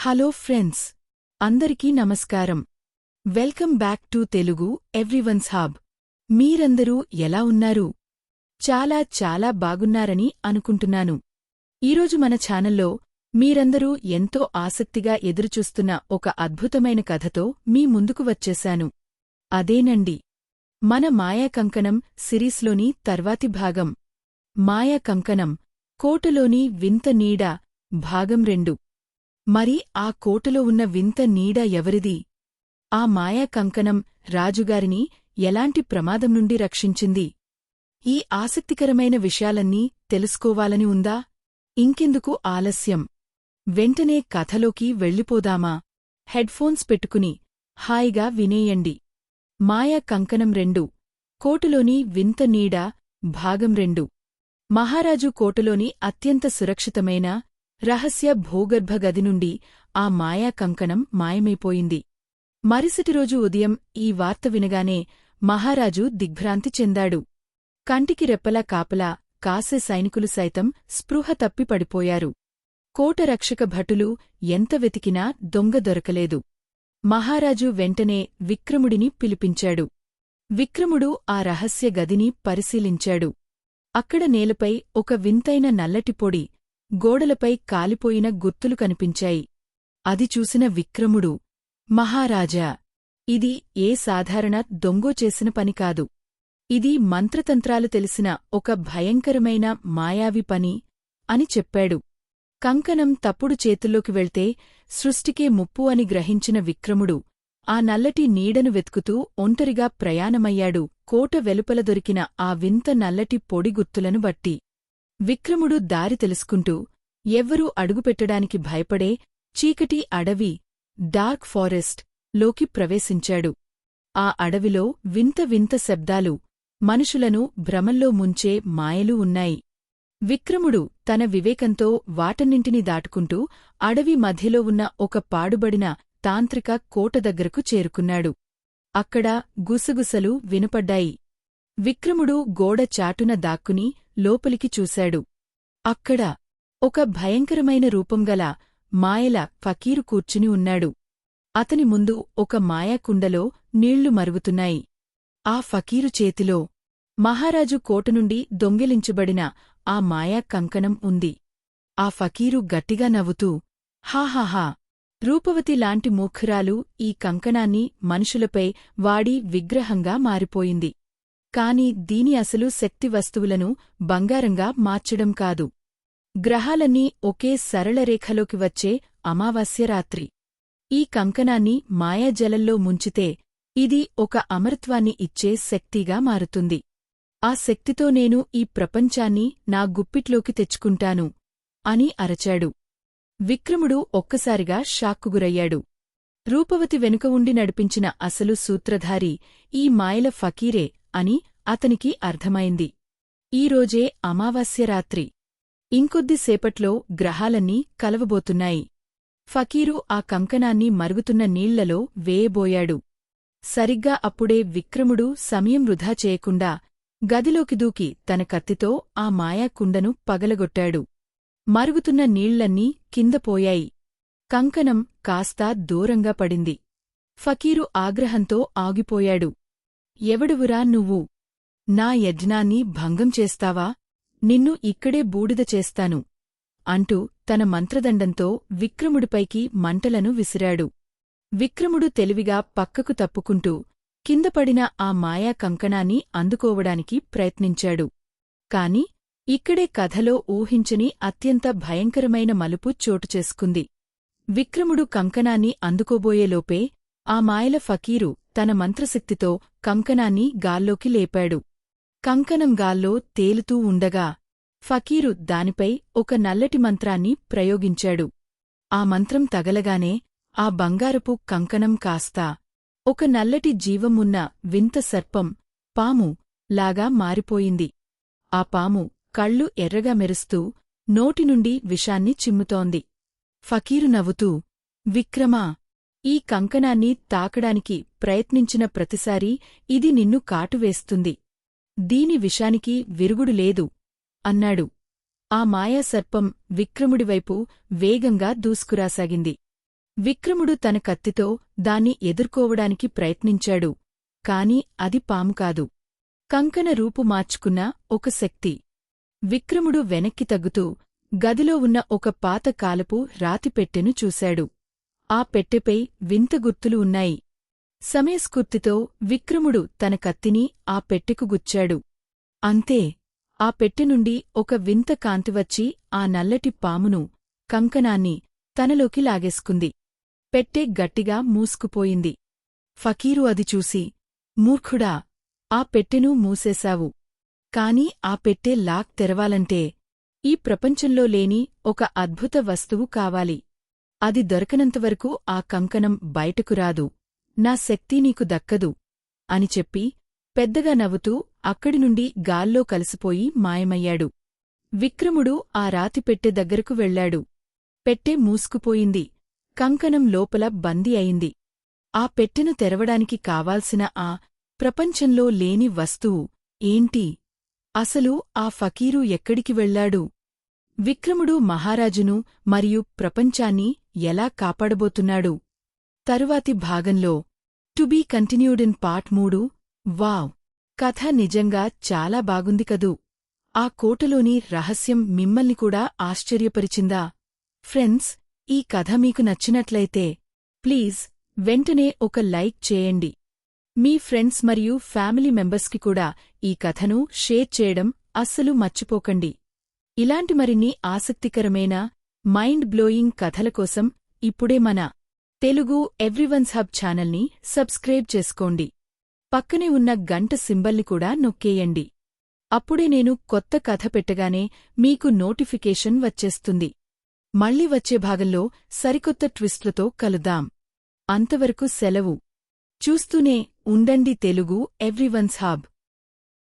Hello friends, అందరికీ నమస్కారం. Welcome back to Telugu everyone's hub. మీరందరూ ఎలా ఉన్నారు? చాలా చాలా బాగున్నారని అనుకుంటున్నాను. ఈరోజు మన ఛానల్లో మీరందరూ ఎంతో ఆసక్తిగా ఎదురుచూస్తున్న ఒక అద్భుతమైన కథతో మీ ముందుకు వచ్చేశాను. అదేనండి, మన మాయా కంకణం సిరీస్లోని తర్వాతి భాగం. మాయా కంకణం కోటలోని వింత నీడ భాగం 2. మరి ఆ కోటలో ఉన్న వింత నీడ ఎవరిది? ఆ మాయా కంకణం రాజుగారిని ఎలాంటి ప్రమాదం నుండి రక్షించింది? ఈ ఆసక్తికరమైన విషయాలన్నీ తెలుసుకోవాలని ఉందా? ఇంకెందుకు ఆలస్యం, వెంటనే కథలోకి వెళ్ళిపోదామా? హెడ్ఫోన్స్ పెట్టుకుని హాయిగా వినేయండి. మాయా కంకణం 2 కోటలోని వింత నీడ భాగం 2. మహారాజు కోటలోని అత్యంత సురక్షితమైన రహస్య భూగర్భ గది నుండి ఆ మాయా కంకణం మాయమైపోయింది. మరుసటి రోజు ఉదయం ఈ వార్త వినగానే మహారాజు దిగ్భ్రాంతి చెందాడు. కంటికి రెప్పలా కాపలా కాసే సైనికులు సైతం స్పృహ తప్పి పడిపోయారు. కోట రక్షక భటులు ఎంత వెతికినా దొంగ దొరకలేదు. మహారాజు వెంటనే విక్రముడిని పిలిపించాడు. విక్రముడు ఆ రహస్య గదిని పరిశీలించాడు. అక్కడ నేలపై ఒక వింతైన నల్లటి పొడి, గోడలపై కాలిపోయిన గుర్తులు కనిపించాయి. అది చూసిన విక్రముడు, మహారాజా, ఇది ఏ సాధారణ దొంగో చేసిన పని కాదు. ఇది మంత్రతంత్రాలు తెలిసిన ఒక భయంకరమైన మాయావి పని అని చెప్పాడు. కంకణం తప్పుడు చేతుల్లోకి వెళ్తే సృష్టికే ముప్పు అని గ్రహించిన విక్రముడు ఆ నల్లటి నీడను వెతుకుతూ ఒంటరిగా ప్రయాణమయ్యాడు కోట వెలుపల దొరికిన ఆ వింత నల్లటి పొడి గుర్తులను బట్టి. విక్రముడు దారి తెలుసుకుంటూ ఎవ్వరూ అడుగుపెట్టడానికి భయపడే చీకటి అడవి, డార్క్ ఫారెస్ట్ లోకి ప్రవేశించాడు. ఆ అడవిలో వింత వింత శబ్దాలు, మనుషులను భ్రమల్లో ముంచే మాయలు ఉన్నాయి. విక్రముడు తన వివేకంతో వాటన్నింటినీ దాటుకుంటూ అడవి మధ్యలో ఉన్న ఒక పాడుబడిన తాంత్రిక కోట దగ్గరకు చేరుకున్నాడు. అక్కడ గుసగుసలు వినపడ్డాయి. విక్రముడు గోడ చాటున దాక్కుని లోపలికి చూశాడు. అక్కడ ఒక భయంకరమైన రూపంగల మాయల ఫకీరు కూర్చుని ఉన్నాడు. అతని ముందు ఒక మాయాకుండలో నీళ్లు మరుగుతున్నాయి. ఆ ఫకీరు చేతిలో మహారాజు కోట నుండి దొంగిలించబడిన ఆ మాయా కంకణం ఉంది. ఆ ఫకీరు గట్టిగా నవ్వుతూ, హాహాహా, రూపవతి లాంటి మూర్ఖురాలు ఈ కంకణాన్ని మనుషులపై వాడి విగ్రహంగా మారిపోయింది. కాని దీని అసలు శక్తి వస్తువులను బంగారంగా మార్చడం కాదు. గ్రహాలన్నీ ఒకే సరళ రేఖలోకి వచ్చే అమావాస్య రాత్రి. ఈ కంకణాన్ని మాయాజలంలో ముంచితే ఇది ఒక అమరత్వాన్ని ఇచ్చే శక్తిగా మారుతుంది. ఆ శక్తితో నేను ఈ ప్రపంచాన్ని నా గుప్పిట్లోకి తెచ్చుకుంటాను అని అరచాడు. విక్రముడు ఒక్కసారిగా షాక్కుగురయ్యాడు. రూపవతి వెనుక ఉండి నడిపించిన అసలు సూత్రధారి ఈ మాయల ఫకీరే అని అతనికి అర్థమైంది. ఈరోజే అమావాస్య రాత్రి. ఇంకొద్దిసేపట్లో గ్రహాలన్నీ కలవబోతున్నాయి. ఫకీరు ఆ కంకణాన్ని మరుగుతున్న నీళ్లలో వేయబోయాడు. సరిగ్గా అప్పుడే విక్రముడు సమయం వృధా చేయకుండా గదిలోకి దూకి తన కత్తితో ఆ మాయాకుండను పగలగొట్టాడు. మరుగుతున్న నీళ్లన్నీ కిందపోయాయి. కంకణం కాస్తా దూరంగా పడింది. ఫకీరు ఆగ్రహంతో ఆగిపోయాడు. ఎవడువురా నువ్వు? నా యజ్ఞాన్ని భంగం చేస్తావా? నిన్ను ఇక్కడే బూడిద చేస్తాను అంటూ తన మంత్రదండంతో విక్రముడిపైకి మంటలను విసిరాడు. విక్రముడు తెలివిగా పక్కకు తప్పుకుంటూ కిందపడిన ఆ మాయా కంకణాన్ని అందుకోవడానికి ప్రయత్నించాడు. కాని ఇక్కడే కథలో ఊహించని అత్యంత భయంకరమైన మలుపు చోటుచేసుకుంది. విక్రముడు కంకణాన్ని అందుకోబోయేలోపే ఆ మాయల ఫకీరు తన మంత్రశక్తితో కంకణాన్ని గాల్లోకి లేపాడు. కంకణం గాల్లో తేలుతూ ఉండగా ఫకీరు దానిపై ఒక నల్లటి మంత్రాన్ని ప్రయోగించాడు. ఆ మంత్రం తగలగానే ఆ బంగారపు కంకణం కాస్తా ఒక నల్లటి జీవం ఉన్న వింత సర్పం, పాము లాగా మారిపోయింది. ఆ పాము కళ్ళు ఎర్రగా మెరుస్తూ నోటినుండి విషాన్ని చిమ్ముతోంది. ఫకీరు నవ్వుతూ, విక్రమా, ఈ కంకణాన్ని తాకడానికి ప్రయత్నించిన ప్రతిసారీ ఇది నిన్ను కాటువేస్తుంది. దీని విషానికి విరుగుడు లేదు అన్నాడు. ఆ మాయాసర్పం విక్రముడివైపు వేగంగా దూసుకురాసాగింది. విక్రముడు తన కత్తితో దాన్ని ఎదుర్కోవడానికి ప్రయత్నించాడు. కాని అది పాము కాదు. కంకణ రూపు మార్చుకున్న ఒక శక్తి. విక్రముడు వెనక్కి తగ్గుతూ గదిలో ఉన్న ఒక పాత కాలపు రాతిపెట్టెను చూశాడు. ఆ పెట్టెపై వింత గుర్తులు ఉన్నాయి. సమయస్ఫూర్తితో విక్రముడు తన కత్తిని ఆ పెట్టెకు గుచ్చాడు. అంతే, ఆ పెట్టె నుండి ఒక వింత కాంతి వచ్చి ఆ నల్లటి పామును, కంకణాన్ని తనలోకి లాగేసుకుంది. పెట్టె గట్టిగా మూసుకుపోయింది. ఫకీరు అది చూసి, మూర్ఖుడా, ఆ పెట్టెను మూసేశావు. కాని ఆ పెట్టె లాక్ తెరవాలంటే ఈ ప్రపంచంలో లేని ఒక అద్భుత వస్తువు కావాలి. అది దొరకనంతవరకు ఆ కంకణం బయటకు రాదు. నా శక్తి నీకు దక్కదు అని చెప్పి పెద్దగా నవ్వుతూ అక్కడి నుండి గాల్లో కలిసిపోయి మాయమయ్యాడు. విక్రముడు ఆ రాతిపెట్టె దగ్గరకు వెళ్లాడు. పెట్టె మూసుకుపోయింది. కంకణం లోపల బందీ అయింది. ఆ పెట్టెను తెరవడానికి కావాల్సిన ఆ ప్రపంచంలో లేని వస్తువు ఏంటి? అసలు ఆ ఫకీరు ఎక్కడికి వెళ్లాడు? విక్రముడు మహారాజును మరియు ప్రపంచాన్ని ఎలా కాపాడబోతున్నాడు? తరువాతి భాగంలో to be continued in part 3. వావ్! కథ నిజంగా చాలా బాగుంది కదూ! ఆ కోటలోని రహస్యం మిమ్మల్ని కూడా ఆశ్చర్యపరిచిందా? ఫ్రెండ్స్, ఈ కథ మీకు నచ్చినట్లయితే ప్లీజ్ వెంటనే ఒక లైక్ చేయండి. మీ ఫ్రెండ్స్ మరియు ఫ్యామిలీ మెంబర్స్కి కూడా ఈ కథను షేర్ చేయడం అస్సలు మర్చిపోకండి. ఇలాంటి మరిన్ని ఆసక్తికరమైన మైండ్ బ్లోయింగ్ కథల కోసం ఇప్పుడే మన తెలుగు ఎవ్రీవన్స్ హబ్ ఛానల్ని సబ్స్క్రైబ్ చేసుకోండి. పక్కనే ఉన్న గంట సింబల్ని కూడా నొక్కేయండి. అప్పుడే నేను కొత్త కథ పెట్టగానే మీకు నోటిఫికేషన్ వచ్చేస్తుంది. మళ్ళీ వచ్చే భాగంలో సరికొత్త ట్విస్ట్లతో కలుద్దాం. అంతవరకు సెలవు. చూస్తూనే ఉండండి తెలుగు ఎవ్రీవన్స్ హబ్.